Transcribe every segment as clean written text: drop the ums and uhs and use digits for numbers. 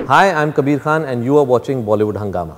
Hi, I'm Kabir Khan and you are watching Bollywood Hungama.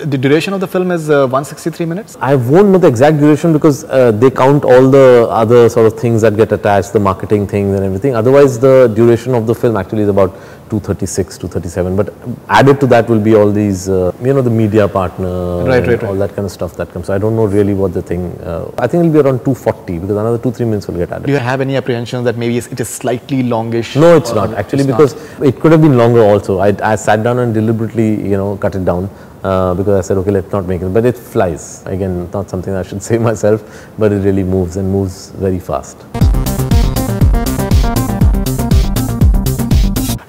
The duration of the film is 163 minutes? I won't know the exact duration because they count all the other sort of things that get attached, the marketing things and everything. Otherwise, the duration of the film actually is about 236, 237. But added to that will be all these, you know, the media partner, right. all that kind of stuff that comes. So I don't know really what the thing, I think it will be around 240 because another 2-3 minutes will get added. Do you have any apprehensions that maybe it is slightly longish? No, it's not actually because it could have been longer also. I sat down and deliberately, you know, cut it down. Because I said, okay, let's not make it. But it flies. Again, not something I should say myself, but it really moves and moves very fast.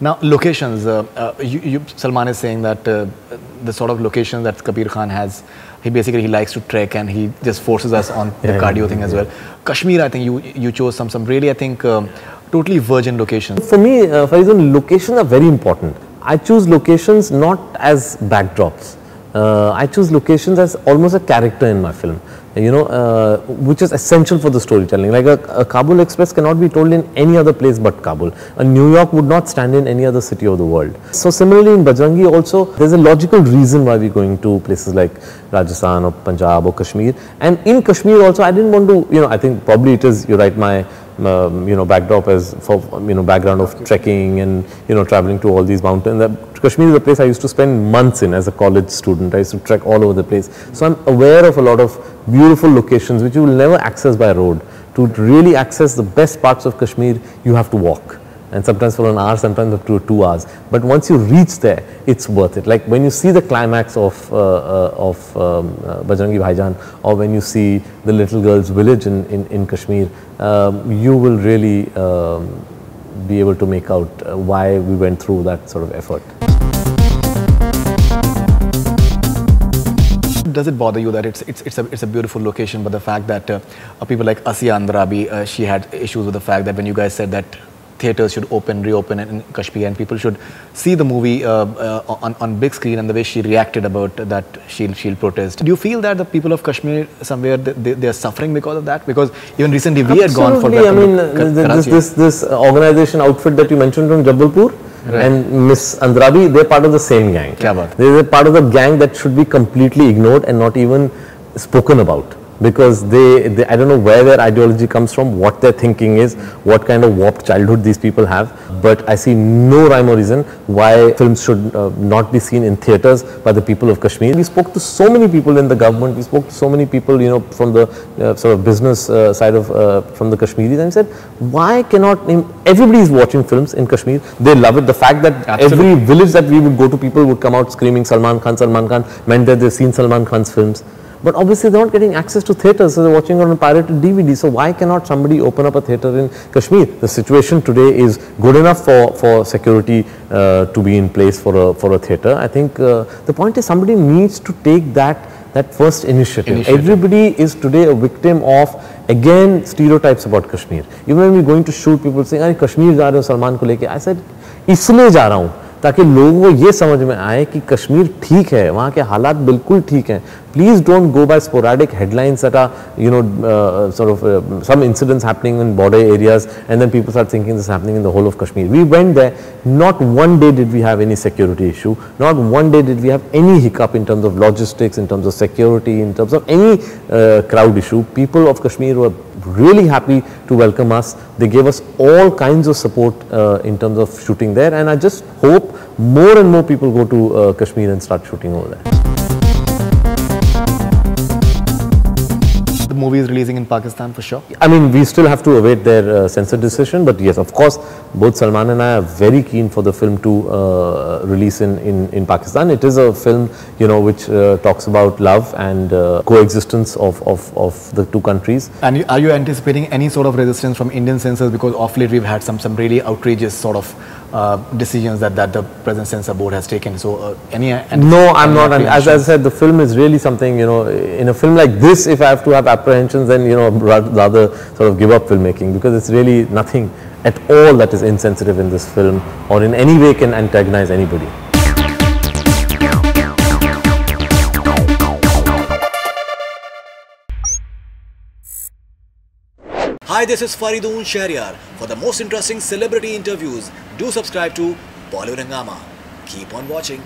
Now, locations. Salman is saying that the sort of locations that Kabir Khan has, he likes to trek and he just forces us on the cardio thing as well. Kashmir, I think you chose some really, I think, totally virgin locations. For me, Faridoon, locations are very important. I choose locations not as backdrops. I choose locations as almost a character in my film, you know, which is essential for the storytelling. Like a Kabul Express cannot be told in any other place but Kabul. A New York would not stand in any other city of the world. So similarly in Bajrangi also, there's a logical reason why we're going to places like Rajasthan or Punjab or Kashmir. And in Kashmir also, I didn't want to, you know, I think probably it is, you're right, my you know, backdrop as for, you know, background of trekking and, you know, traveling to all these mountains. Kashmir is a place I used to spend months in as a college student. I used to trek all over the place. So I'm aware of a lot of beautiful locations which you will never access by road. To really access the best parts of Kashmir, you have to walk. And sometimes for an hour, sometimes up to 2 hours. But once you reach there, it's worth it. Like when you see the climax of Bajrangi Bhaijaan, or when you see the little girl's village in Kashmir, you will really be able to make out why we went through that sort of effort. Does it bother you that it's a beautiful location, but the fact that people like Asiya Andrabi, she had issues with the fact that when you guys said that theatres should reopen in Kashmir and people should see the movie on big screen, and the way she reacted about that she'll protest. Do you feel that the people of Kashmir somewhere they are suffering because of that? Because even recently we had gone for that. I mean, this organization outfit that you mentioned from Jabalpur, right, and Miss Andrabi, they're part of the same gang. They're part of the gang that should be completely ignored and not even spoken about. Because they I don't know where their ideology comes from, what their thinking is, what kind of warped childhood these people have. But I see no rhyme or reason why films should not be seen in theatres by the people of Kashmir. We spoke to so many people in the government, we spoke to so many people, you know, from the sort of business side of, from the Kashmiris, and said, why cannot, everybody is watching films in Kashmir, they love it. The fact that every village that we would go to, people would come out screaming Salman Khan, meant that they've seen Salman Khan's films. But obviously they're not getting access to theatres, so they're watching on a pirated DVD. So why cannot somebody open up a theatre in Kashmir? The situation today is good enough for security to be in place for a theatre. I think the point is somebody needs to take that first initiative. Everybody is today a victim of, again, stereotypes about Kashmir. Even when we're going to shoot, people saying, "Are Kashmir जा रहे हो सलमान को लेके?" I said, इसलिए जा रहा हूँ ताकि लोगों को ये समझ में आए कि कश्मीर ठीक है, वहाँ के हालात बिल्कुल ठीक हैं. Please don't go by sporadic headlines that are, you know, sort of some incidents happening in border areas, and then people start thinking this is happening in the whole of Kashmir. We went there, not one day did we have any security issue, not one day did we have any hiccup in terms of logistics, in terms of security, in terms of any crowd issue. People of Kashmir were really happy to welcome us. They gave us all kinds of support in terms of shooting there, and I just hope more and more people go to Kashmir and start shooting over there. The movie is releasing in Pakistan for sure? I mean, we still have to await their censor decision, but yes, of course, both Salman and I are very keen for the film to release in Pakistan. It is a film, you know, which talks about love and coexistence of the two countries. And are you anticipating any sort of resistance from Indian censors? Because of late we've had some really outrageous sort of decisions that the present censor board has taken. So no, I'm not. And as I said, the film is really something, you know, in a film like this, if I have to have apprehensions, then, you know, rather sort of give up filmmaking, because it's really nothing at all that is insensitive in this film or in any way can antagonize anybody. Hi, this is Faridoon Shahryar. For the most interesting celebrity interviews, do subscribe to Bollywood Hungama. Keep on watching.